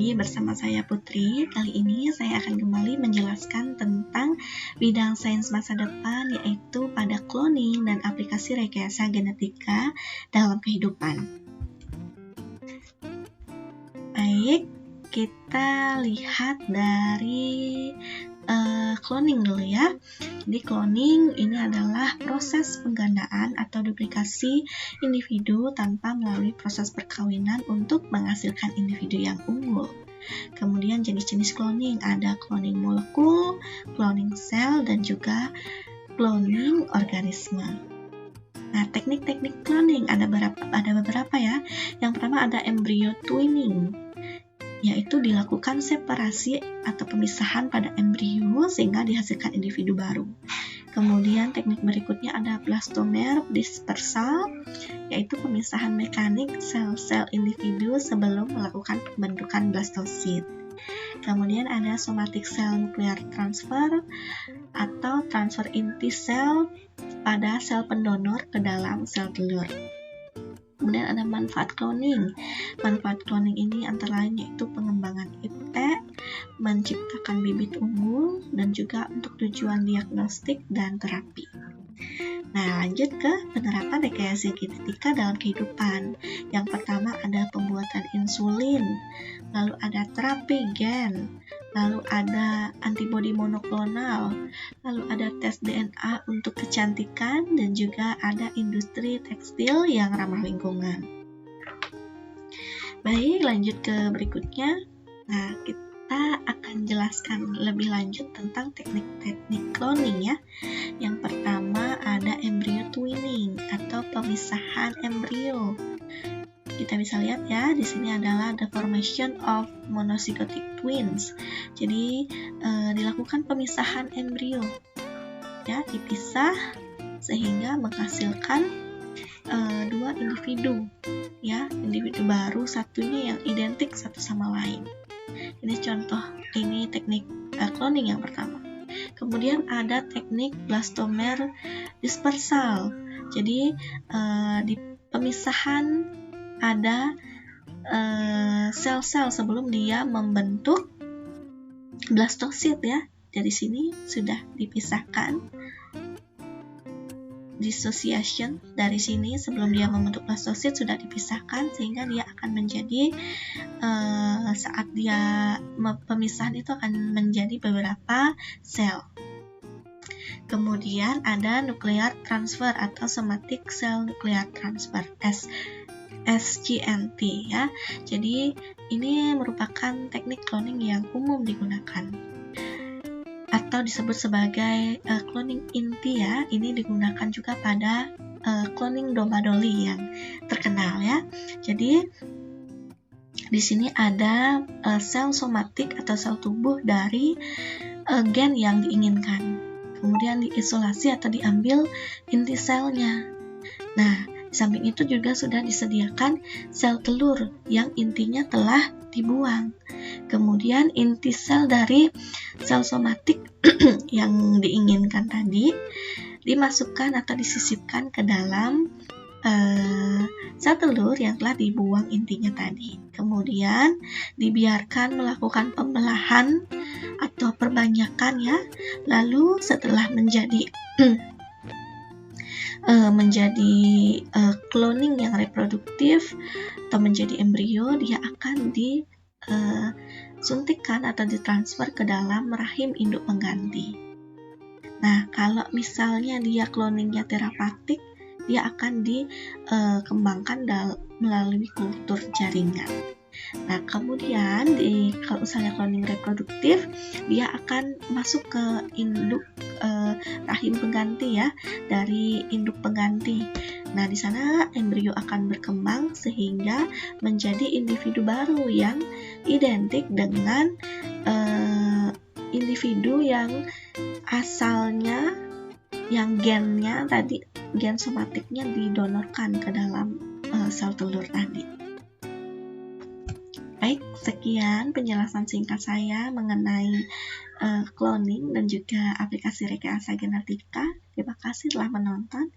lagi bersama saya Putri. Kali ini saya akan kembali menjelaskan tentang bidang sains masa depan, yaitu pada cloning dan aplikasi rekayasa genetika dalam kehidupan. Baik, kita lihat dari cloning dulu ya. Jadi cloning ini adalah proses penggandaan atau duplikasi individu tanpa melalui proses perkawinan untuk menghasilkan individu yang unggul. Kemudian jenis-jenis cloning ada cloning molekul, cloning sel, dan juga cloning organisme. Nah, teknik-teknik cloning ada beberapa ya. Yang pertama ada embryo twinning, yaitu dilakukan separasi atau pemisahan pada embrio sehingga dihasilkan individu baru. Kemudian teknik berikutnya ada blastomer dispersal, yaitu pemisahan mekanik sel-sel individu sebelum melakukan pembentukan blastosit. Kemudian ada somatic cell nuclear transfer atau transfer inti sel pada sel pendonor ke dalam sel telur. Kemudian ada manfaat cloning. Manfaat cloning ini antara lain yaitu pengembangan IP, menciptakan bibit unggul, dan juga untuk tujuan diagnostik dan terapi. Nah, lanjut ke penerapan rekayasa genetika dalam kehidupan. Yang pertama ada pembuatan insulin, lalu ada terapi gen, lalu ada antibodi monoklonal, lalu ada tes DNA untuk kecantikan, dan juga ada industri tekstil yang ramah lingkungan. Baik, lanjut ke berikutnya. Nah, kita akan jelaskan lebih lanjut tentang teknik-teknik cloning ya. Yang pertama ada embryo twinning atau pemisahan embrio. Kita bisa lihat ya, di sini adalah the formation of monozygotic twins. Jadi dilakukan pemisahan embrio, ya, dipisah sehingga menghasilkan dua individu, ya, individu baru, satunya yang identik satu sama lain. Ini contoh, ini teknik cloning yang pertama. Kemudian ada teknik blastomer dispersal. Jadi di pemisahan ada sel-sel sebelum dia membentuk blastosit ya. Dari sini sudah dipisahkan, dissociation dari sini sebelum dia membentuk blastosit sudah dipisahkan sehingga dia akan menjadi saat dia pemisahan itu akan menjadi beberapa sel. Kemudian ada nuclear transfer atau somatic cell nuclear transfer SCNT ya. Jadi ini merupakan teknik cloning yang umum digunakan atau disebut sebagai cloning inti ya. Ini digunakan juga pada cloning domba doli yang terkenal ya. Jadi di sini ada sel somatik atau sel tubuh dari gen yang diinginkan. Kemudian diisolasi atau diambil inti selnya. Nah, di samping itu juga sudah disediakan sel telur yang intinya telah dibuang. Kemudian inti sel dari sel somatik yang diinginkan tadi dimasukkan atau disisipkan ke dalam sel telur yang telah dibuang intinya tadi. Kemudian dibiarkan melakukan pembelahan atau perbanyakan ya. Lalu setelah menjadi cloning yang reproduktif atau menjadi embrio, dia akan disuntikkan atau ditransfer ke dalam rahim induk pengganti. Nah, kalau misalnya dia cloningnya terapeutik, dia akan dikembangkan melalui kultur jaringan. Nah, kemudian kalau misalnya cloning reproduktif, dia akan masuk ke induk rahim pengganti ya, dari induk pengganti. Nah, di sana embrio akan berkembang sehingga menjadi individu baru yang identik dengan individu yang asalnya, yang gennya tadi, gen somatiknya didonorkan ke dalam sel telur tadi. Baik, sekian penjelasan singkat saya mengenai cloning dan juga aplikasi rekayasa genetika. Terima kasih telah menonton.